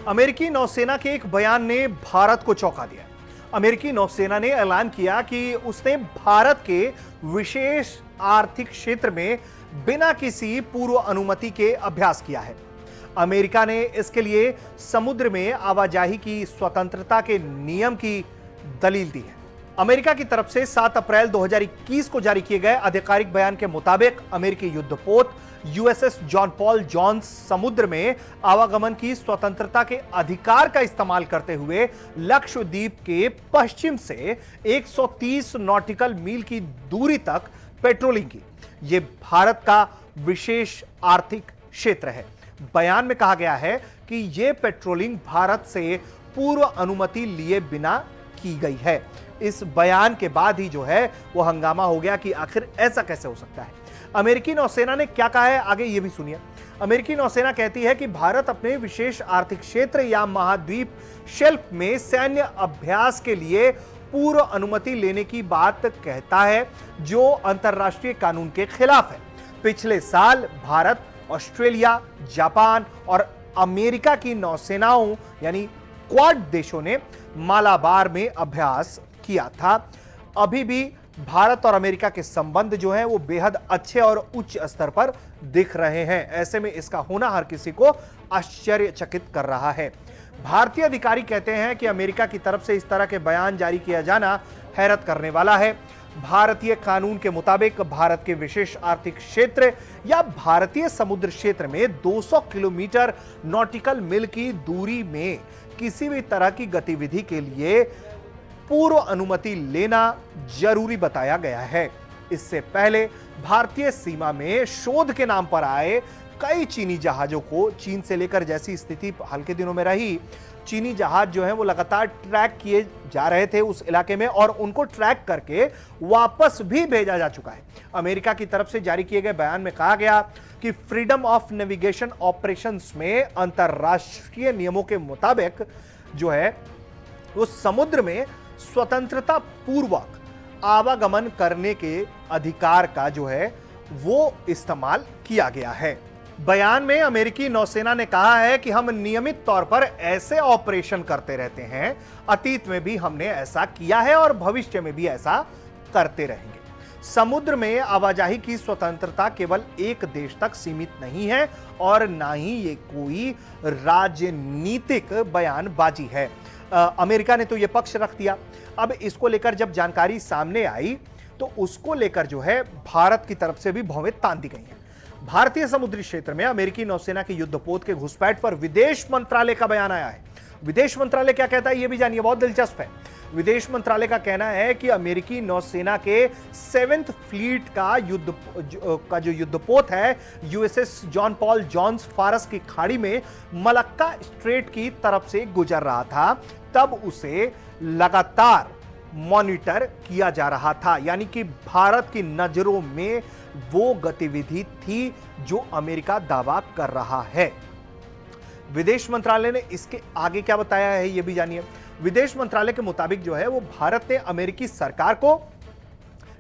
अमेरिकी नौसेना के एक बयान ने भारत को चौंका दिया। अमेरिकी नौसेना ने ऐलान किया कि उसने भारत के विशेष आर्थिक क्षेत्र में बिना किसी पूर्व अनुमति के अभ्यास किया है। अमेरिका ने इसके लिए समुद्र में आवाजाही की स्वतंत्रता के नियम की दलील दी है। अमेरिका की तरफ से 7 अप्रैल 2021 को जारी किए गए आधिकारिक बयान के मुताबिक अमेरिकी युद्धपोत यूएसएस जॉन पॉल जॉन्स समुद्र में आवागमन की स्वतंत्रता के अधिकार का इस्तेमाल करते हुए लक्षद्वीप के पश्चिम से 130 नॉटिकल मील की दूरी तक पेट्रोलिंग की। यह भारत का विशेष आर्थिक क्षेत्र है। बयान में कहा गया है कि यह पेट्रोलिंग भारत से पूर्व अनुमति लिए बिना की गई है। इस बयान के बाद ही जो है वो हंगामा हो गया कि आखिर ऐसा कैसे हो सकता है। अमेरिकी नौसेना ने क्या कहा है, आगे ये भी सुनिए। अमेरिकी नौसेना कहती है कि भारत अपने विशेष आर्थिक क्षेत्र या महाद्वीप शेल्फ में सैन्य अभ्यास के लिए पूर्व अनुमति लेने की बात कहता है, जो अंतर्राष्ट्रीय कानून के खिलाफ है। पिछले साल भारत, ऑस्ट्रेलिया, जापान और अमेरिका की नौसेनाओं यानी क्वाड देशों ने मालाबार में अभ्यास किया था। अभी भी भारत और अमेरिका के संबंध जो हैं वो बेहद अच्छे और उच्च स्तर पर दिख रहे हैं। ऐसे में इसका होना हर किसी को आश्चर्यचकित कर रहा है। भारतीय अधिकारी कहते हैं कि अमेरिका की तरफ से इस तरह के बयान जारी किया जाना हैरत करने वाला है। भारतीय कानून के मुताबिक भारत के विशेष आर्थिक क्षेत्र या भारतीय समुद्र क्षेत्र में 200 किलोमीटर नॉटिकल मील की दूरी में किसी भी तरह की गतिविधि के लिए पूर्व अनुमति लेना जरूरी बताया गया है। इससे पहले भारतीय सीमा में शोध के नाम पर आए कई चीनी जहाजों को चीन से लेकर जैसी स्थिति हाल के दिनों में रही, चीनी जहाज जो है वो लगातार ट्रैक किए जा रहे थे उस इलाके में और उनको ट्रैक करके वापस भी भेजा जा चुका है। अमेरिका की तरफ से जारी किए गए बयान में कहा गया कि फ्रीडम ऑफ नेविगेशन ऑपरेशंस में अंतरराष्ट्रीय नियमों के मुताबिक जो है वो समुद्र में स्वतंत्रता पूर्वक आवागमन करने के अधिकार का जो है वो इस्तेमाल किया गया है। बयान में अमेरिकी नौसेना ने कहा है कि हम नियमित तौर पर ऐसे ऑपरेशन करते रहते हैं। अतीत में भी हमने ऐसा किया है और भविष्य में भी ऐसा करते रहेंगे। समुद्र में आवाजाही की स्वतंत्रता केवल एक देश तक सीमित नहीं है और ना ही ये कोई राजनीतिक बयानबाजी है। अमेरिका ने तो ये पक्ष रख दिया। अब इसको लेकर जब जानकारी सामने आई तो उसको लेकर जो है भारत की तरफ से भी भौवें तान दी गई हैं। भारतीय समुद्री क्षेत्र में अमेरिकी नौसेना के युद्धपोत के घुसपैठ पर विदेश मंत्रालय का बयान आया है। विदेश मंत्रालय क्या कहता है ये भी जानिए, बहुत दिलचस्प है। विदेश मंत्रालय का कहना है कि अमेरिकी नौसेना के 7th फ्लीट का जो युद्धपोत है यूएसएस जॉन पॉल जॉन्स फारस की खाड़ी में मलक्का स्ट्रेट की तरफ से गुजर रहा था, तब उसे लगातार मॉनिटर किया जा रहा था। यानी कि भारत की नजरों में वो गतिविधि थी जो अमेरिका दावा कर रहा है। विदेश मंत्रालय ने इसके आगे क्या बताया है ये भी जानिए। विदेश मंत्रालय के मुताबिक जो है वो भारत ने अमेरिकी सरकार को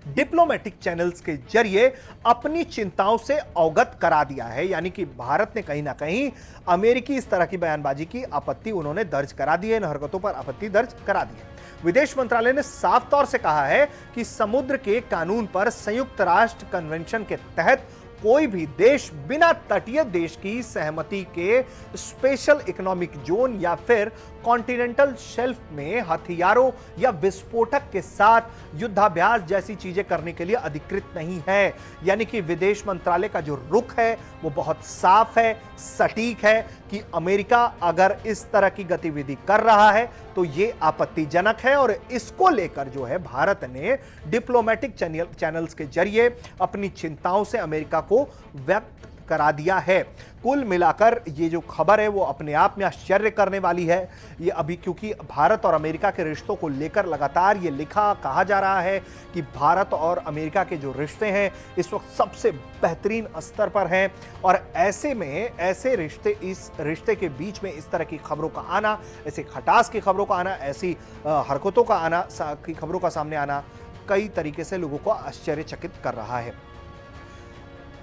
डिप्लोमेटिक चैनल्स के जरिए अपनी चिंताओं से अवगत करा दिया है। यानी कि भारत ने कहीं ना कहीं अमेरिकी इस तरह की बयानबाजी की आपत्ति उन्होंने दर्ज करा दी है, इन हरकतों पर आपत्ति दर्ज करा दी है। विदेश मंत्रालय ने साफ तौर से कहा है कि समुद्र के कानून पर संयुक्त राष्ट्र कन्वेंशन के तहत कोई भी देश बिना तटीय देश की सहमति के स्पेशल इकोनॉमिक जोन या फिर कॉन्टिनेंटल शेल्फ में हथियारों या विस्फोटक के साथ युद्धाभ्यास जैसी चीजें करने के लिए अधिकृत नहीं है। यानी कि विदेश मंत्रालय का जो रुख है वो बहुत साफ है, सटीक है कि अमेरिका अगर इस तरह की गतिविधि कर रहा है तो ये आपत्तिजनक है और इसको लेकर जो है भारत ने डिप्लोमेटिक चैनल्स के जरिए अपनी चिंताओं से अमेरिका को व्यक्त करा दिया है। कुल मिलाकर ये जो खबर है वो अपने आप में आश्चर्य करने वाली है। ये अभी क्योंकि भारत और अमेरिका के रिश्तों को लेकर लगातार ये कहा जा रहा है कि भारत और अमेरिका के जो रिश्ते हैं इस वक्त सबसे बेहतरीन स्तर पर हैं और ऐसे में ऐसे रिश्ते, इस रिश्ते के बीच में इस तरह की खबरों का आना, ऐसे खटास की खबरों का आना, ऐसी हरकतों का आना, की खबरों का सामने आना कई तरीके से लोगों को आश्चर्यचकित कर रहा है।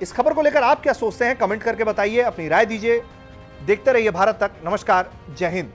इस खबर को लेकर आप क्या सोचते हैं, कमेंट करके बताइए, अपनी राय दीजिए। देखते रहिए भारत तक। नमस्कार, जय हिंद।